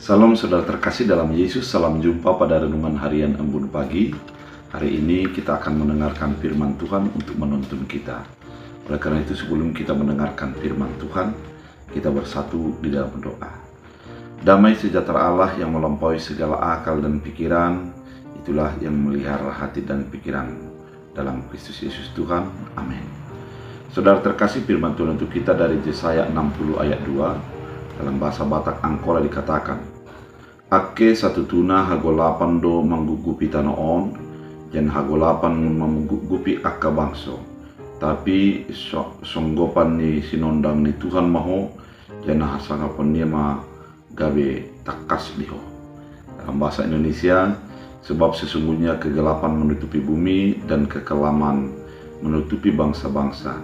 Salam saudara terkasih dalam Yesus, salam jumpa pada renungan harian Embun Pagi. Hari ini kita akan mendengarkan firman Tuhan untuk menuntun kita. Oleh karena itu sebelum kita mendengarkan firman Tuhan, kita bersatu di dalam doa. Damai sejahtera Allah yang melampaui segala akal dan pikiran, itulah yang memelihara hati dan pikiran dalam Kristus Yesus Tuhan. Amin. Saudara terkasih, firman Tuhan untuk kita dari Yesaya 60 ayat 2. Dalam bahasa Batak Angkola dikatakan, Ake satu tuna hagolapan do manggugupi tanah on, jan hagolapan manggugupi akka bangso. Tapi songgopan ni sinondang ni Tuhan maho, jan hasangapan niya gabe takas liho. Dalam bahasa Indonesia, sebab sesungguhnya kegelapan menutupi bumi dan kekelaman menutupi bangsa-bangsa.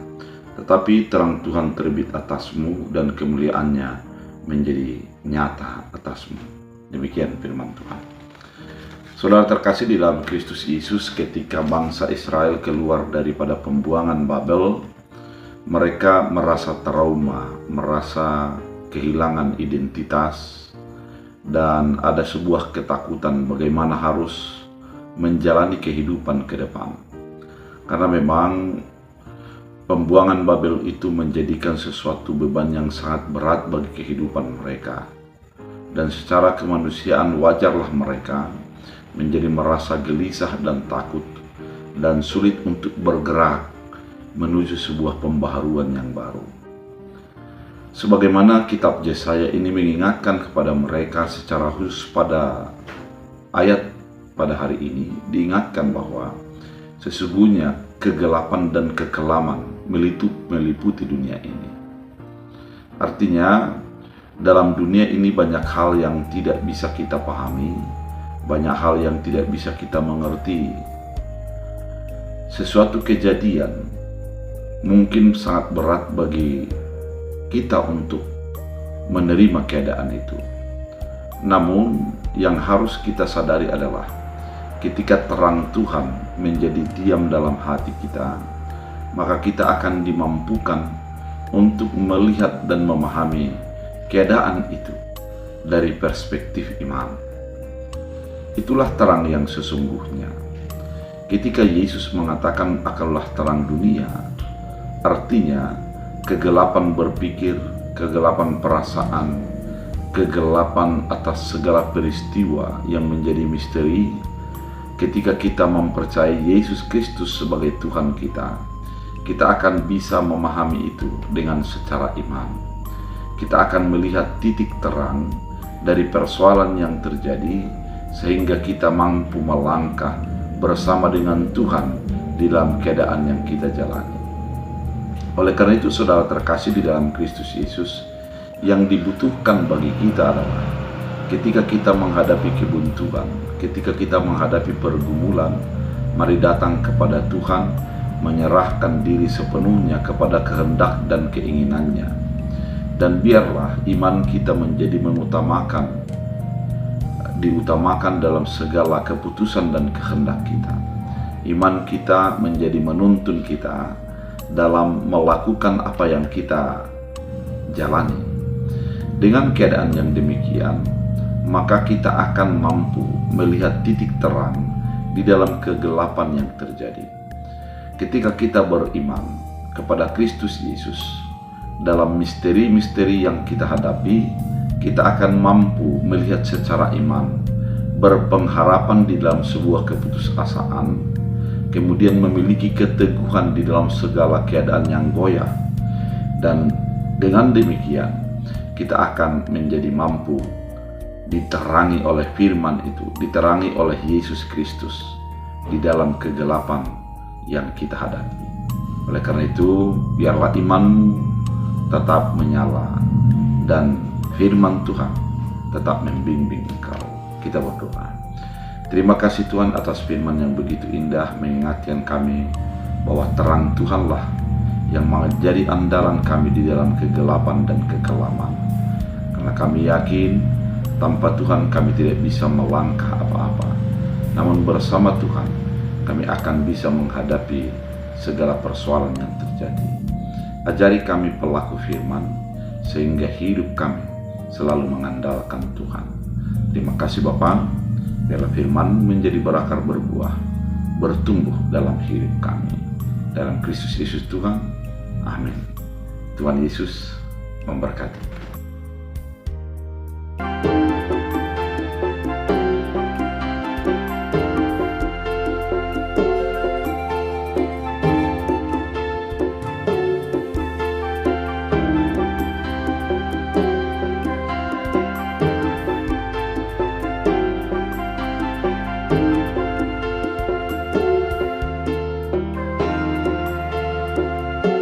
Tetapi terang Tuhan terbit atasmu dan kemuliaannya menjadi nyata atasmu. Demikian firman Tuhan. Saudara terkasih di dalam Kristus Yesus, ketika bangsa Israel keluar daripada pembuangan Babel, mereka merasa trauma, merasa kehilangan identitas, dan ada sebuah ketakutan bagaimana harus menjalani kehidupan ke depan. Karena memang pembuangan Babel itu menjadikan sesuatu beban yang sangat berat bagi kehidupan mereka. Dan secara kemanusiaan wajarlah mereka menjadi merasa gelisah dan takut dan sulit untuk bergerak menuju sebuah pembaharuan yang baru. Sebagaimana kitab Yesaya ini mengingatkan kepada mereka secara khusus pada ayat pada hari ini, diingatkan bahwa sesungguhnya kegelapan dan kekelaman meliputi dunia ini. Artinya, dalam dunia ini banyak hal yang tidak bisa kita pahami, banyak hal yang tidak bisa kita mengerti. Sesuatu kejadian mungkin sangat berat bagi kita untuk menerima keadaan itu. Namun, yang harus kita sadari adalah ketika terang Tuhan menjadi diam dalam hati kita, maka kita akan dimampukan untuk melihat dan memahami keadaan itu dari perspektif iman. Itulah terang yang sesungguhnya. Ketika Yesus mengatakan akulah terang dunia, artinya kegelapan berpikir, kegelapan perasaan, kegelapan atas segala peristiwa yang menjadi misteri. Ketika kita mempercayai Yesus Kristus sebagai Tuhan kita akan bisa memahami itu dengan secara iman. Kita akan melihat titik terang dari persoalan yang terjadi sehingga kita mampu melangkah bersama dengan Tuhan di dalam keadaan yang kita jalani. Oleh karena itu, saudara terkasih di dalam Kristus Yesus, yang dibutuhkan bagi kita adalah ketika kita menghadapi kebuntuan, ketika kita menghadapi pergumulan, mari datang kepada Tuhan, menyerahkan diri sepenuhnya kepada kehendak dan keinginannya. Dan biarlah iman kita menjadi diutamakan dalam segala keputusan dan kehendak kita. Iman kita menjadi menuntun kita dalam melakukan apa yang kita jalani. Dengan keadaan yang demikian, maka kita akan mampu melihat titik terang di dalam kegelapan yang terjadi. Ketika kita beriman kepada Kristus Yesus, dalam misteri-misteri yang kita hadapi, kita akan mampu melihat secara iman, berpengharapan di dalam sebuah keputusasaan, kemudian memiliki keteguhan di dalam segala keadaan yang goyah. Dan dengan demikian, kita akan menjadi mampu diterangi oleh firman itu, diterangi oleh Yesus Kristus di dalam kegelapan yang kita hadapi. Oleh karena itu, biarlah imanmu tetap menyala dan firman Tuhan tetap membimbing engkau. Kita berdoa. Terima kasih Tuhan atas firman yang begitu indah mengingatkan kami bahwa terang Tuhanlah yang menjadi andalan kami di dalam kegelapan dan kekelaman. Karena kami yakin tanpa Tuhan kami tidak bisa melangkah apa-apa. Namun bersama Tuhan kami akan bisa menghadapi segala persoalan yang terjadi. Ajari kami pelaku firman, sehingga hidup kami selalu mengandalkan Tuhan. Terima kasih Bapa, biarlah firman menjadi berakar berbuah, bertumbuh dalam hidup kami. Dalam Kristus Yesus Tuhan, amin. Tuhan Yesus memberkati.